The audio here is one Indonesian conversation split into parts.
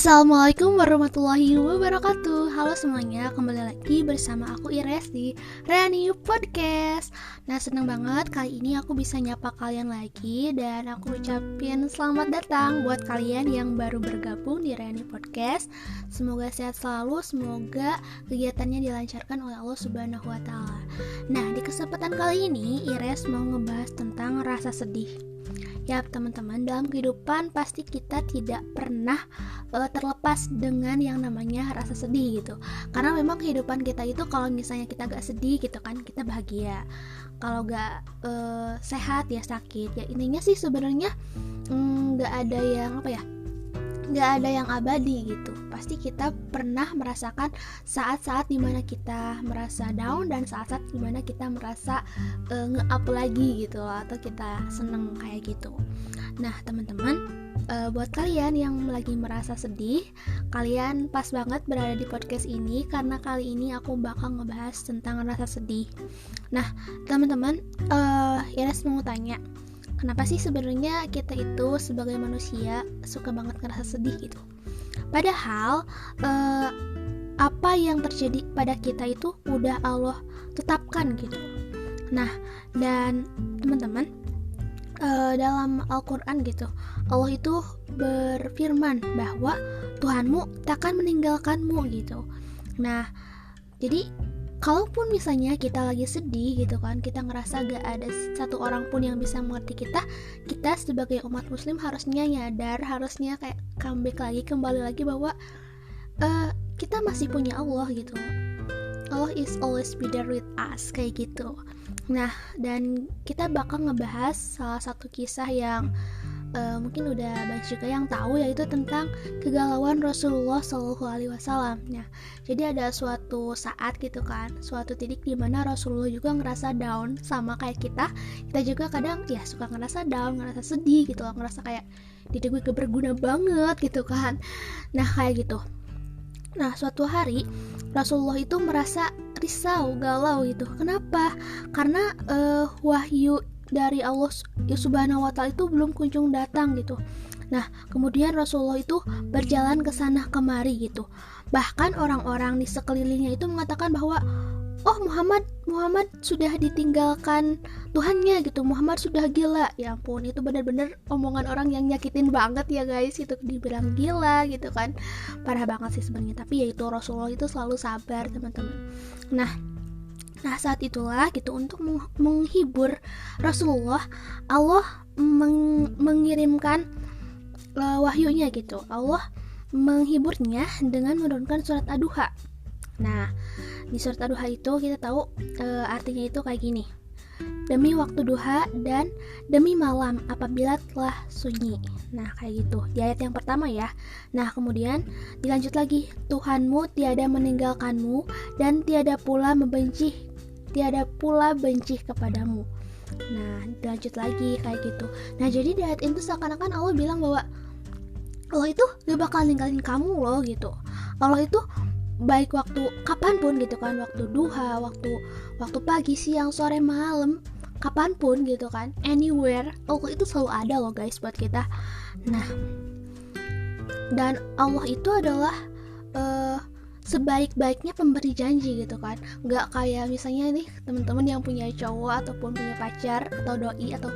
Assalamualaikum warahmatullahi wabarakatuh. Halo semuanya, kembali lagi bersama aku Ires di Reani Podcast. Nah, seneng banget kali ini aku bisa nyapa kalian lagi. Dan aku ucapin selamat datang buat kalian yang baru bergabung di Reani Podcast. Semoga sehat selalu, semoga kegiatannya dilancarkan oleh Allah Subhanahu wa Ta'ala. Nah, di kesempatan kali ini Ires mau ngebahas tentang rasa sedih. Ya teman-teman, dalam kehidupan pasti kita tidak pernah terlepas dengan yang namanya rasa sedih gitu. Karena memang kehidupan kita itu kalau misalnya kita gak sedih gitu kan, kita bahagia. Kalau gak sehat ya sakit. Ya intinya sih sebenarnya gak ada yang gak ada yang abadi gitu. Pasti kita pernah merasakan saat-saat dimana kita merasa down dan saat-saat dimana kita merasa nge-up lagi gitu loh, atau kita seneng kayak gitu. Nah teman-teman, buat kalian yang lagi merasa sedih, kalian pas banget berada di podcast ini, karena kali ini aku bakal ngebahas tentang rasa sedih. Nah teman-teman, Ines mau tanya, kenapa sih sebenarnya kita itu sebagai manusia suka banget ngerasa sedih gitu? Padahal apa yang terjadi pada kita itu udah Allah tetapkan gitu. Nah, dan teman-teman, dalam Al-Quran gitu, Allah itu berfirman bahwa Tuhanmu takkan meninggalkanmu gitu. Nah, jadi kalaupun misalnya kita lagi sedih gitu kan, kita ngerasa gak ada satu orang pun yang bisa mengerti kita sebagai umat muslim harusnya nyadar, harusnya kayak kembali lagi bahwa kita masih punya Allah gitu. Allah is always be there with us, kayak gitu. Nah, dan kita bakal ngebahas salah satu kisah yang mungkin udah banyak juga yang tahu, yaitu tentang kegalauan Rasulullah SAW. Nah, jadi ada suatu saat gitu kan, suatu titik di mana Rasulullah juga ngerasa down sama kayak kita juga kadang ya suka ngerasa down, ngerasa sedih gitu loh, ngerasa kayak diri gue gak berguna banget gitu kan. Nah kayak gitu. Nah suatu hari Rasulullah itu merasa risau, galau gitu. Kenapa? Karena wahyu dari Allah Subhanahu wa Ta'ala itu belum kunjung datang gitu. Nah, kemudian Rasulullah itu berjalan ke sana kemari gitu. Bahkan orang-orang di sekelilingnya itu mengatakan bahwa oh Muhammad sudah ditinggalkan Tuhannya gitu. Muhammad sudah gila. Ya ampun, itu benar-benar omongan orang yang nyakitin banget ya guys. Itu dibilang gila gitu kan. Parah banget sih sebenarnya. Tapi ya itu Rasulullah itu selalu sabar teman-teman. Nah saat itulah gitu, untuk menghibur Rasulullah, Allah mengirimkan wahyunya gitu. Allah menghiburnya dengan menurunkan surat Ad-Duha. Nah di surat Ad-Duha itu kita tahu artinya itu kayak gini: demi waktu duha dan demi malam apabila telah sunyi. Nah kayak gitu di ayat yang pertama ya. Nah kemudian dilanjut lagi, Tuhanmu tiada meninggalkanmu dan tiada pula benci kepadamu. Nah dilanjut lagi kayak gitu. Nah jadi di ayat itu seakan-akan Allah bilang bahwa Allah itu gak bakal ninggalin kamu loh gitu. Allah itu baik waktu kapanpun gitu kan, waktu duha, waktu pagi, siang, sore, malam, kapanpun gitu kan, anywhere, Allah itu selalu ada loh guys buat kita. Nah dan Allah itu adalah sebaik-baiknya pemberi janji gitu kan. Gak kayak misalnya nih teman-teman yang punya cowok ataupun punya pacar atau doi atau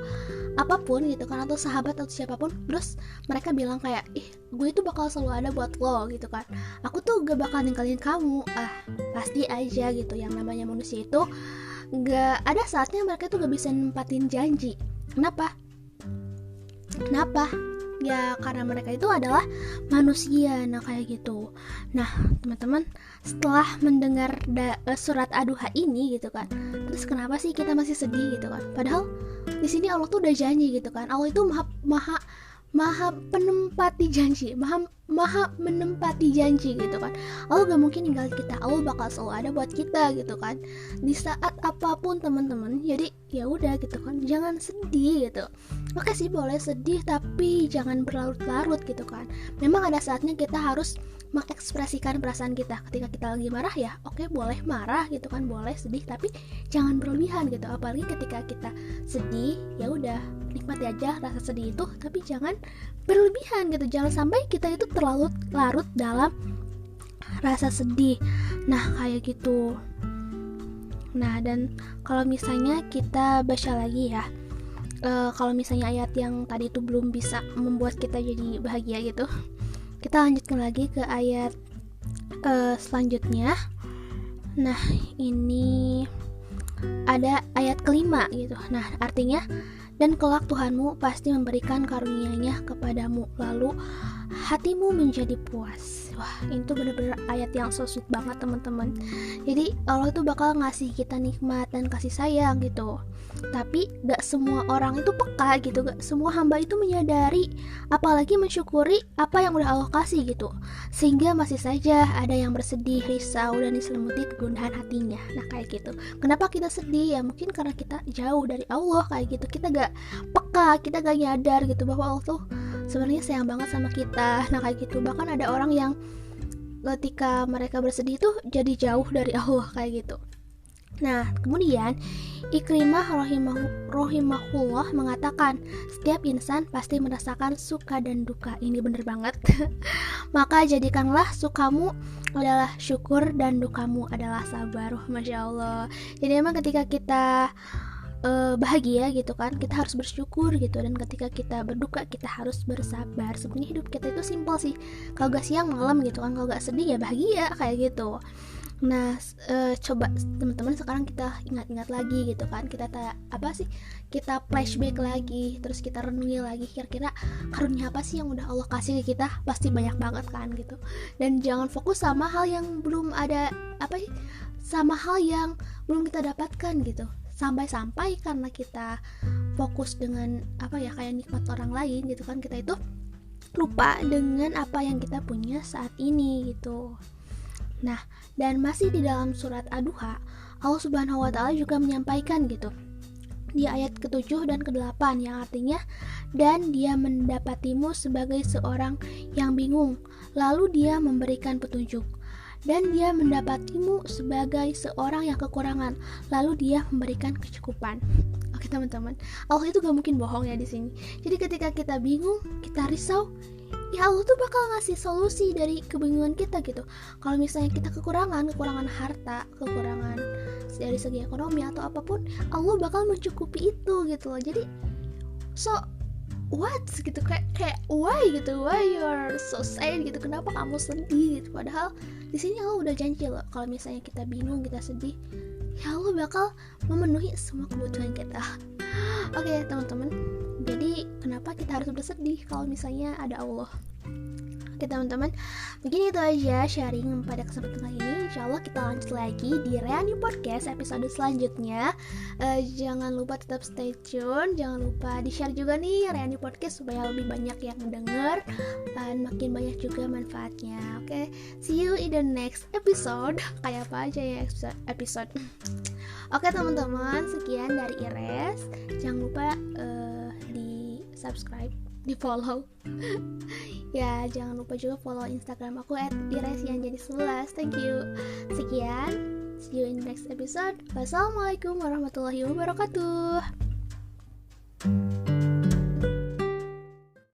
apapun gitu kan, atau sahabat atau siapapun, terus mereka bilang kayak gue itu bakal selalu ada buat lo gitu kan, aku tuh gak bakal ninggalin kamu. Pasti aja gitu, yang namanya manusia itu gak ada saatnya mereka tuh gak bisa nempatin janji. Kenapa? Ya karena mereka itu adalah manusia. Nah kayak gitu. Nah teman-teman, setelah mendengar surat Ad-Duha ini gitu kan, terus kenapa sih kita masih sedih gitu kan? Padahal di sini Allah tuh udah janji gitu kan. Allah itu maha menempati janji, maha menempati janji gitu kan. Allah gak mungkin ninggalin kita. Allah bakal selalu ada buat kita gitu kan, di saat apapun teman-teman. Jadi ya udah gitu kan, jangan sedih gitu. Oke sih, boleh sedih tapi jangan berlarut-larut gitu kan. Memang ada saatnya kita harus mengekspresikan perasaan kita. Ketika kita lagi marah ya oke, boleh marah gitu kan, boleh sedih, tapi jangan berlebihan gitu. Apalagi ketika kita sedih, ya udah nikmati aja rasa sedih itu, tapi jangan berlebihan gitu. Jangan sampai kita itu terlalu larut dalam rasa sedih. Nah kayak gitu. Nah, dan kalau misalnya kita baca lagi ya, kalau misalnya ayat yang tadi itu belum bisa membuat kita jadi bahagia gitu, kita lanjutkan lagi ke ayat selanjutnya. Nah, ini ada ayat kelima gitu. Nah, artinya, dan kelak Tuhanmu pasti memberikan karunia-Nya kepadamu, lalu hatimu menjadi puas. Wah, itu benar-benar ayat yang so sweet banget teman-teman. Jadi Allah tuh bakal ngasih kita nikmat dan kasih sayang gitu. Tapi gak semua orang itu peka gitu, gak semua hamba itu menyadari, apalagi mensyukuri apa yang udah Allah kasih gitu. Sehingga masih saja ada yang bersedih, risau, dan diselimuti kegundahan hatinya. Nah kayak gitu. Kenapa kita sedih? Ya mungkin karena kita jauh dari Allah kayak gitu. Kita gak peka, kita gak nyadar gitu bahwa Allah tuh sebenarnya sayang banget sama kita. Nah kayak gitu. Bahkan ada orang yang ketika mereka bersedih tuh jadi jauh dari Allah kayak gitu. Nah, kemudian Ikrimah rahimahullah mengatakan, setiap insan pasti merasakan suka dan duka. Ini bener banget. Maka jadikanlah sukamu adalah syukur dan dukamu adalah sabar. Masya Allah. Jadi emang ketika kita bahagia gitu kan, kita harus bersyukur gitu, dan ketika kita berduka kita harus bersabar. Sebenarnya hidup kita itu simpel sih, kalau gak siang malam gitu kan, kalau gak sedih ya bahagia kayak gitu. Nah, coba teman-teman sekarang kita ingat-ingat lagi gitu kan, kita flashback lagi, terus kita renungi lagi kira-kira karunia apa sih yang udah Allah kasih ke kita. Pasti banyak banget kan gitu. Dan jangan fokus sama hal yang belum ada, sama hal yang belum kita dapatkan gitu. Sampai-sampai karena kita fokus dengan kayak nikmat orang lain gitu kan, kita itu lupa dengan apa yang kita punya saat ini gitu. Nah, dan masih di dalam surat Ad-Duha, Allah Subhanahu wa taala juga menyampaikan gitu di ayat ke-7 dan ke-8 yang artinya, dan dia mendapatimu sebagai seorang yang bingung, lalu dia memberikan petunjuk. Dan dia mendapatimu sebagai seorang yang kekurangan, lalu dia memberikan kecukupan. Oke teman-teman, Allah itu gak mungkin bohong ya di sini. Jadi ketika kita bingung, kita risau, ya Allah tuh bakal ngasih solusi dari kebingungan kita gitu. Kalau misalnya kita kekurangan harta, kekurangan dari segi ekonomi atau apapun, Allah bakal mencukupi itu gitu loh. Jadi what gitu, kayak why gitu, why you're so sad gitu, kenapa kamu sedih gitu. Padahal di sini Allah udah janji loh, kalau misalnya kita bingung, kita sedih, ya Allah bakal memenuhi semua kebutuhan kita. Oke teman-teman, jadi kenapa kita harus bersedih kalau misalnya ada Allah? Oke teman-teman, mungkin itu aja sharing pada kesempatan kali ini. Insyaallah kita lanjut lagi di Reani Podcast episode selanjutnya. Jangan lupa tetap stay tune, jangan lupa di-share juga nih Reani Podcast supaya lebih banyak yang mendengar dan makin banyak juga manfaatnya. Oke, see you in the next episode. Kayak apa aja ya episode. Oke teman-teman, sekian dari Ires. Jangan lupa di subscribe, di follow. Ya, jangan lupa juga follow Instagram aku @iresianjadi11. Thank you. Sekian, see you in the next episode. Wassalamualaikum warahmatullahi wabarakatuh.